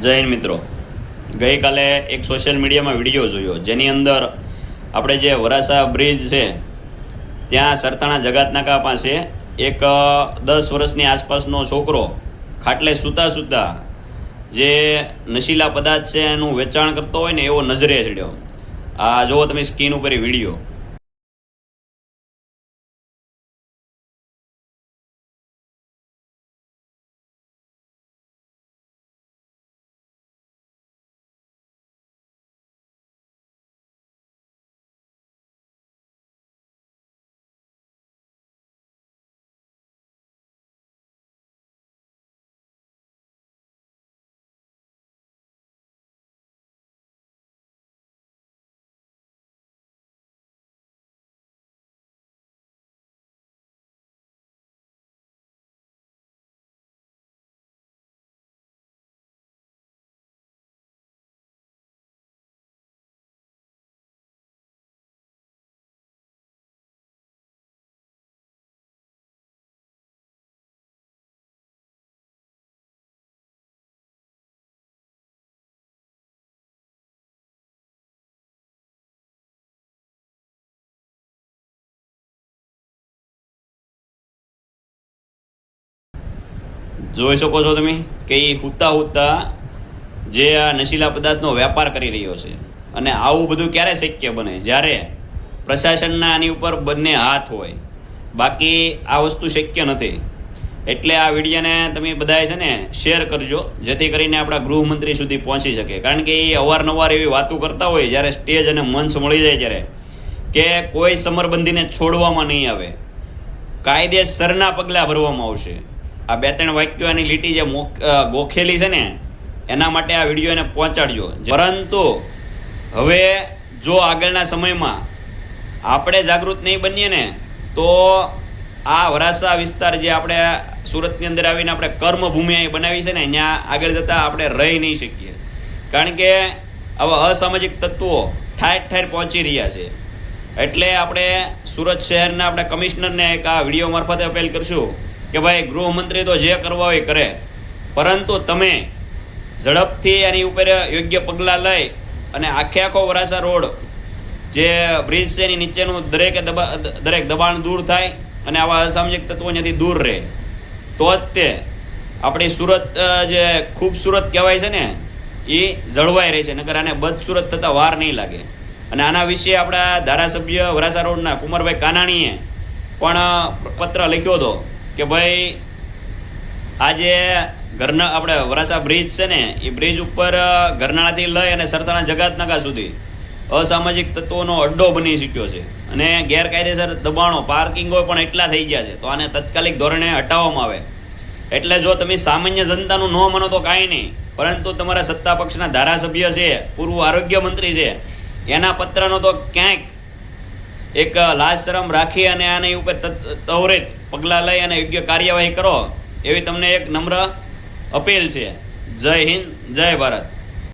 જય હિન્દ મિત્રો, ગઈકાલે એક સોશિયલ મીડિયામાં વિડીયો જોયો જેની અંદર આપણે જે વરાસા બ્રિજ છે ત્યાં સરથાણા જગાતનાકા પાસે એક 10 વર્ષની આસપાસનો છોકરો ખાટલે સૂતા સૂતા જે નશીલા પદાર્થ છે એનું વેચાણ કરતો હોય ને એવો નજરે ચડ્યો. આ જુઓ તમે સ્ક્રીન ઉપર વિડીયો. જોઈ શકો છો તમે કે એ હુતા હુતા જે આ નશીલા પદાર્થનો વેપાર કરી રહ્યો છે. અને આવું બધું ક્યારે શક્ય બને? જ્યારે પ્રશાસનના આની ઉપર બંને હાથ હોય, બાકી આ વસ્તુ શક્ય નથી. એટલે આ વિડીયોને તમે બધાએ છે ને શેર કરજો, જેથી કરીને આપણા ગૃહમંત્રી સુધી પહોંચી શકે. કારણ કે એ અવારનવાર એવી વાતો કરતા હોય જ્યારે સ્ટેજ અને મંચ મળી જાય ત્યારે, કે કોઈ સમરબંધીને છોડવામાં નહીં આવે, કાયદેસરના પગલાં ભરવામાં આવશે. આ 2-3 વાક્યો એની લીટી જે ગોખેલી છે ને એના માટે આ વિડીયો એને પહોંચાડજો. પરંતુ હવે જો આગળના સમયમાં આપણે જાગૃત નહીં બનીએ ને તો આ વરાસા વિસ્તાર જે આપણે સુરતની અંદર આવીને આપણે કર્મભૂમિ અહીં બનાવી છે ને, ત્યાં આગળ જતાં આપણે રહી નહીં શકીએ. કારણ કે આવા અસામાજિક તત્વો ઠાર ઠાર પહોંચી રહ્યા છે. એટલે આપણે સુરત શહેરના આપણે કમિશનરને એક આ વિડીયો મારફતે અપીલ કરશું કે ભાઈ, ગૃહમંત્રી તો જે કરવા હોય કરે, પરંતુ તમે ઝડપથી એની ઉપર યોગ્ય પગલાં લઈ અને આખો વરાસા રોડ જે બ્રિજ છે એની નીચેનું દરેક દબાણ દૂર થાય અને આવા અસામાજિક તત્વો ત્યાંથી દૂર રહે, તો જ તે આપણી સુરત જે ખૂબસૂરત કહેવાય છે ને એ જળવાઈ રહે છે. નકર આને બદસુરત થતાં વાર નહીં લાગે. અને આના વિશે આપણા ધારાસભ્ય વરાસા રોડના કુમારભાઈ કાનાણીએ પણ પત્ર લખ્યો હતો કે ભાઈ, આજે ઘરના આપણે વરાસા બ્રિજ છે ને એ બ્રિજ ઉપર ગરનાળાથી લઈ અને સરથાણા જગાતનાકા સુધી અસામાજિક તત્વોનો અડ્ડો બની શક્યો છે. અને ગેરકાયદેસર દબાણો, પાર્કિંગો પણ એટલા થઈ ગયા છે, તો આને તાત્કાલિક ધોરણે હટાવવામાં આવે. એટલે જો તમે સામાન્ય જનતાનું ન માનો તો કાંઈ નહીં, પરંતુ તમારા સત્તા પક્ષના ધારાસભ્ય છે, પૂર્વ આરોગ્ય મંત્રી છે, એના પત્રનો તો ક્યાંક એક લાજ શરમ રાખી અને આની ઉપર ત્વરિત પગલાં લઈ અને યોગ્ય કાર્યવાહી કરો, એવી તમને એક નમ્ર અપીલ છે. જય હિન્દ, જય ભારત.